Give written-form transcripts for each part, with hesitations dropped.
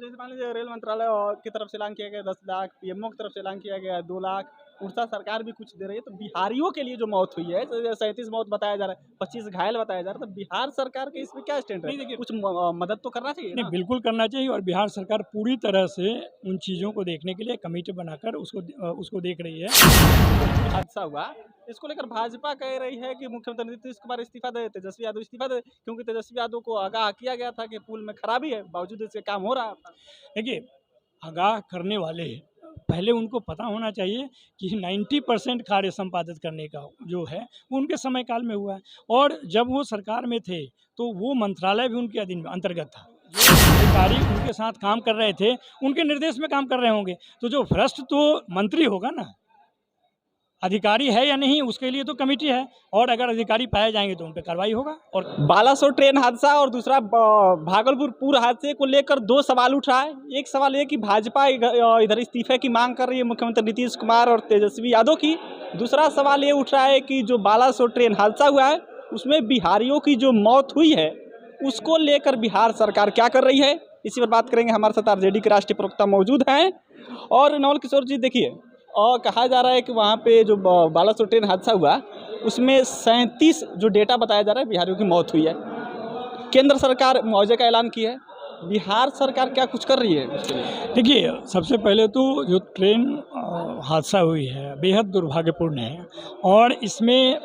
जैसे मान लीजिए रेल मंत्रालय की तरफ से ऐलान किया गया 10 लाख, पीएमओ की तरफ से ऐलान किया गया 2 लाख, उड़ीसा सरकार भी कुछ दे रही है। तो बिहारियों के लिए जो मौत हुई है, तो 37 मौत बताया जा रहा है, 25 घायल बताया जा रहा है, तो बिहार सरकार के इसमें क्या स्टैंड है? नहीं देखिए, कुछ मदद तो करना चाहिए नहीं ना? बिल्कुल करना चाहिए और बिहार सरकार पूरी तरह से उन चीज़ों को देखने के लिए कमेटी बनाकर उसको देख रही है। हादसा हुआ, इसको लेकर भाजपा कह रही है कि मुख्यमंत्री नीतीश कुमार इस्तीफा दे, तेजस्वी यादव इस्तीफा दे, क्योंकि तेजस्वी यादव को आगाह किया गया था कि पुल में खराबी है, बावजूद इसके काम हो रहा था। देखिए, आगाह करने वाले पहले उनको पता होना चाहिए कि 90% कार्य संपादित करने का जो है वो उनके समय काल में हुआ है और जब वो सरकार में थे तो वो मंत्रालय भी उनके अधीन अंतर्गत था। जो अधिकारी उनके साथ काम कर रहे थे उनके निर्देश में काम कर रहे होंगे, तो जो भ्रष्ट तो मंत्री होगा ना, अधिकारी है या नहीं उसके लिए तो कमेटी है और अगर अधिकारी पाए जाएंगे तो उन पर कार्रवाई होगा। और बालासोर ट्रेन हादसा और दूसरा भागलपुर पूर हादसे को लेकर दो सवाल उठ रहा है। एक सवाल ये कि भाजपा इधर इस्तीफे की मांग कर रही है मुख्यमंत्री नीतीश कुमार और तेजस्वी यादव की। दूसरा सवाल ये उठ रहा है कि जो बालासोर ट्रेन हादसा हुआ है उसमें बिहारियों की जो मौत हुई है उसको लेकर बिहार सरकार क्या कर रही है, इसी पर बात करेंगे। हमारे साथ आरजेडी के राष्ट्रीय प्रवक्ता मौजूद हैं। और नवल किशोर जी, देखिए, और कहा जा रहा है कि वहाँ पे जो बालासोर ट्रेन हादसा हुआ उसमें 37 जो डेटा बताया जा रहा है बिहारियों की मौत हुई है। केंद्र सरकार मुआवजे का ऐलान की है, बिहार सरकार क्या कुछ कर रही है उसके लिए? देखिए, सबसे पहले तो जो ट्रेन हादसा हुई है बेहद दुर्भाग्यपूर्ण है और इसमें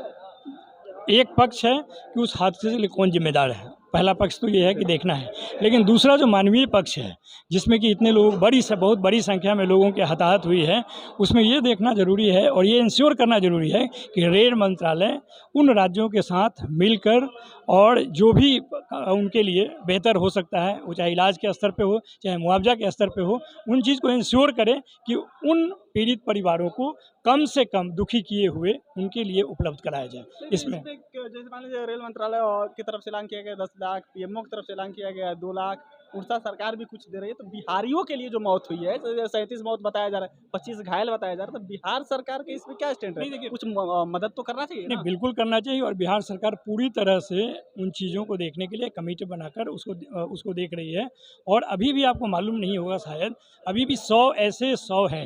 एक पक्ष है कि उस हादसे के लिए कौन जिम्मेदार है। पहला पक्ष तो ये है कि देखना है, लेकिन दूसरा जो मानवीय पक्ष है जिसमें कि इतने लोग बहुत बड़ी संख्या में लोगों की हताहत हुई है, उसमें ये देखना ज़रूरी है और ये इंश्योर करना ज़रूरी है कि रेल मंत्रालय उन राज्यों के साथ मिलकर और जो भी उनके लिए बेहतर हो सकता है, वो चाहे इलाज के स्तर पे हो चाहे मुआवजा के स्तर पे हो, उन चीज़ को इंश्योर करें कि उन पीड़ित परिवारों को कम से कम दुखी किए हुए उनके लिए उपलब्ध कराया जाए। इसमें जैसे मान लीजिए रेल मंत्रालय की तरफ से ऐलान किया गया 10 लाख, पीएमओ की तरफ से ऐलान किया गया 2 लाख, उड़ीसा सरकार भी कुछ दे रही है। तो बिहारियों के लिए जो मौत हुई है, तो 37 मौत बताया जा रहा है, 25 घायल बताया जा रहा है, तो बिहार सरकार के इसमें क्या स्टैंड है? नहीं देखिए, कुछ मदद तो करना चाहिए नहीं ना? बिल्कुल करना चाहिए और बिहार सरकार पूरी तरह से उन चीज़ों को देखने के लिए कमेटी बनाकर उसको देख रही है और अभी भी आपको मालूम नहीं होगा शायद, अभी भी 100 ऐसे 100 हैं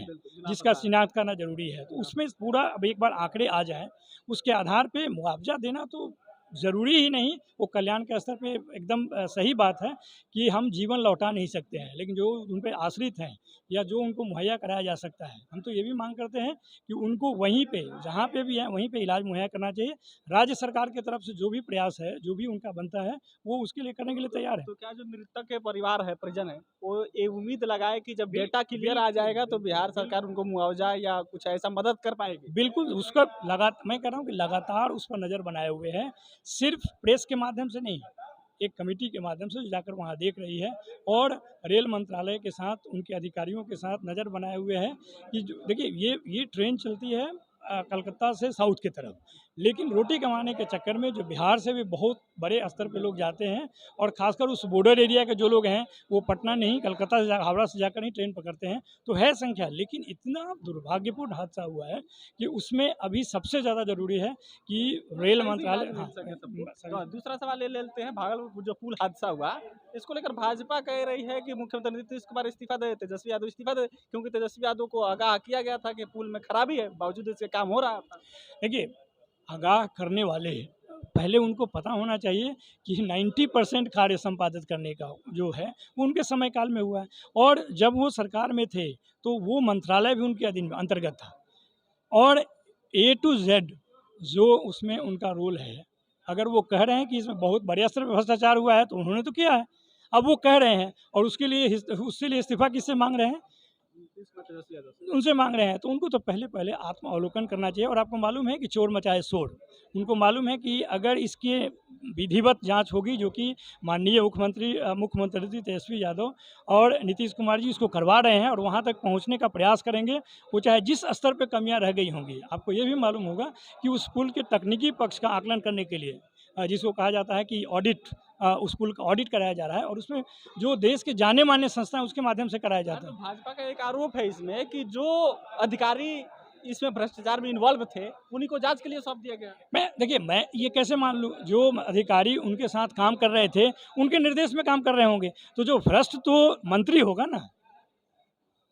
जिसका शिनाख्त करना ज़रूरी है। तो उसमें पूरा अब एक बार आंकड़े आ जाएँ, उसके आधार पे मुआवजा देना तो ज़रूरी ही नहीं, वो कल्याण के स्तर पे एकदम सही बात है कि हम जीवन लौटा नहीं सकते हैं, लेकिन जो उन पे आश्रित हैं या जो उनको मुहैया कराया जा सकता है, हम तो ये भी मांग करते हैं कि उनको वहीं पे जहाँ पे भी हैं वहीं पे इलाज मुहैया करना चाहिए। राज्य सरकार की तरफ से जो भी प्रयास है, जो भी उनका बनता है, वो उसके लिए करने के लिए तैयार है। तो क्या जो मृतक के परिवार है, परिजन है, वो ये उम्मीद लगाए कि जब बिल डेटा क्लियर आ जाएगा तो बिहार बिल सरकार उनको मुआवजा या कुछ ऐसा मदद कर पाएगी? बिल्कुल, उसका मैं कह रहा हूँ कि लगातार उस पर नज़र बनाए हुए हैं, सिर्फ प्रेस के माध्यम से नहीं, एक कमेटी के माध्यम से जाकर वहाँ देख रही है और रेल मंत्रालय के साथ, उनके अधिकारियों के साथ नज़र बनाए हुए हैं कि जो देखिए ये ट्रेन चलती है कलकत्ता से साउथ की तरफ, लेकिन रोटी कमाने के चक्कर में जो बिहार से भी बहुत बड़े स्तर पे लोग जाते हैं और ख़ासकर उस बॉर्डर एरिया के जो लोग हैं, वो पटना नहीं, कलकत्ता से हावड़ा से जाकर ही ट्रेन पकड़ते हैं, तो है संख्या। लेकिन इतना दुर्भाग्यपूर्ण हादसा हुआ है कि उसमें अभी सबसे ज़्यादा ज़रूरी है कि रेल कैसे इलाज मंत्रालय मिल सके सबको? तो दूसरा सवाल ये ले लेते हैं, भागलपुर जो पुल हादसा हुआ, इसको लेकर भाजपा कह रही है कि मुख्यमंत्री नीतीश कुमार इस्तीफा दे, तेजस्वी यादव इस्तीफा दे, क्योंकि तेजस्वी यादव को आगाह किया गया था कि पुल में खराबी है, बावजूद इसके काम हो रहा था। देखिए, आगाह करने वाले पहले उनको पता होना चाहिए कि 90% कार्य संपादित करने का जो है वो उनके समय काल में हुआ है और जब वो सरकार में थे तो वो मंत्रालय भी उनके अधीन अंतर्गत था और ए टू जेड जो उसमें उनका रोल है। अगर वो कह रहे हैं कि इसमें बहुत बड़े स्तर पर भ्रष्टाचार हुआ है तो उन्होंने तो किया है, अब वो कह रहे हैं और उसके लिए इस्तीफा किससे मांग रहे हैं? तेजस्वी यादव से। उनसे मांग रहे हैं, तो उनको तो पहले आत्म अवलोकन करना चाहिए और आपको मालूम है कि चोर मचाए शोर। उनको मालूम है कि अगर इसके विधिवत जाँच होगी, जो कि माननीय मुख्यमंत्री तेजस्वी यादव और नीतीश कुमार जी इसको करवा रहे हैं और वहाँ तक पहुँचने का प्रयास करेंगे, वो चाहे जिस स्तर पे कमियाँ रह गई होंगी। आपको ये भी मालूम होगा कि उस पुल के तकनीकी पक्ष का आकलन करने के लिए जिसको कहा जाता है कि उस पुल का ऑडिट कराया जा रहा है और उसमें जो देश के जाने-माने संस्थान उसके माध्यम से कराया जाता तो है। भाजपा का एक आरोप है इसमें कि जो अधिकारी इसमें भ्रष्टाचार में इन्वॉल्व थे, उन्हीं को जांच के लिए सौंप दिया गया। मैं ये कैसे मान लूँ, जो अधिकारी उनके साथ काम कर रहे थे उनके निर्देश में काम कर रहे होंगे, तो जो भ्रष्ट तो मंत्री होगा ना,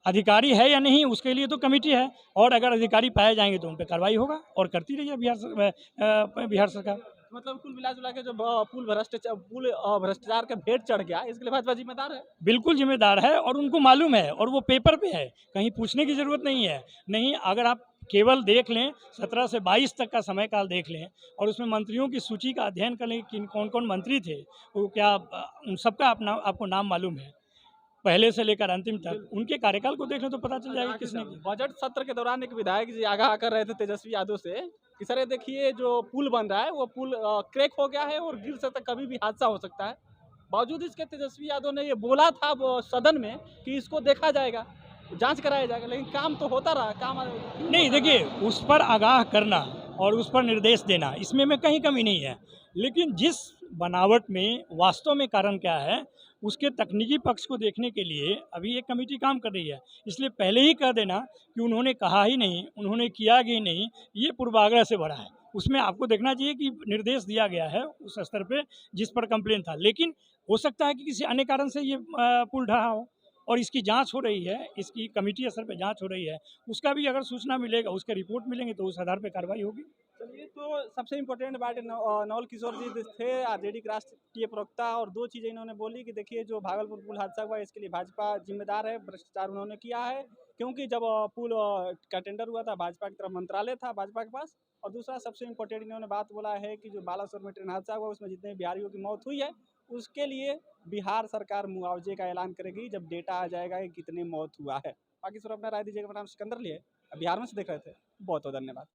अधिकारी है या नहीं उसके लिए तो कमेटी है, और अगर अधिकारी पाए जाएंगे तो उन पर कार्रवाई होगा और करती रही है बिहार सरकार। मतलब कुल मिला-जुला के जो पुल भ्रष्टाचार का भेंट चढ़ गया, इसके लिए भाजपा जिम्मेदार है। बिल्कुल जिम्मेदार है और उनको मालूम है और वो पेपर पे है, कहीं पूछने की ज़रूरत नहीं है। नहीं, अगर आप केवल देख लें 17 से 22 तक का समय काल देख लें और उसमें मंत्रियों की सूची का अध्ययन कर लें कि कौन-कौन मंत्री थे, वो क्या उन सबका अपना आपको नाम मालूम है। पहले से लेकर अंतिम तक उनके कार्यकाल को देख लें तो पता चल जाएगा किसने किया। बजट सत्र के दौरान एक विधायक जी आगाह कर रहे थे तेजस्वी यादव से कि सर ये देखिए जो पुल बन रहा है वो पुल क्रैक हो गया है और गिर सकता है, कभी भी हादसा हो सकता है। बावजूद इसके तेजस्वी यादव ने ये बोला था वो सदन में कि इसको देखा जाएगा, जांच कराया जाएगा, लेकिन काम तो होता रहा। काम क्यों नहीं, होता देखिए, उस पर आगाह करना और उस पर निर्देश देना इसमें में कहीं कमी नहीं है, लेकिन जिस बनावट में वास्तव में कारण क्या है उसके तकनीकी पक्ष को देखने के लिए अभी एक कमेटी काम कर रही है। इसलिए पहले ही कह देना कि उन्होंने कहा ही नहीं, उन्होंने किया ही नहीं, ये पूर्वाग्रह से भरा है। उसमें आपको देखना चाहिए कि निर्देश दिया गया है उस स्तर पे जिस पर कंप्लेन था, लेकिन हो सकता है कि किसी अन्य कारण से ये पुल ढहा हो और इसकी जांच हो रही है, इसकी कमेटी स्तर पे जांच हो रही है। उसका भी अगर सूचना मिलेगा, उसके रिपोर्ट मिलेंगे तो उस आधार पे कार्रवाई होगी। चलिए, तो सबसे इम्पोर्टेंट बात नवल किशोर जी थे आरजेडी के राष्ट्रीय प्रवक्ता, और दो चीज़ें इन्होंने बोली कि देखिए जो भागलपुर पुल हादसा हुआ इसके लिए भाजपा जिम्मेदार है, भ्रष्टाचार उन्होंने किया है, क्योंकि जब पुल का टेंडर हुआ था भाजपा की तरफ मंत्रालय था भाजपा के पास। और दूसरा सबसे इम्पोर्टेंट इन्होंने बात बोला है कि जो बालासोर में ट्रेन हादसा हुआ उसमें जितने बिहारियों की मौत हुई है उसके लिए बिहार सरकार मुआवजे का ऐलान करेगी जब डेटा आ जाएगा कि कितने मौत हुआ है। बाकी सर अपना राय दीजिएगा। मेरा नाम सिकंदर लिए, बिहार में से देख रहे थे। बहुत बहुत धन्यवाद।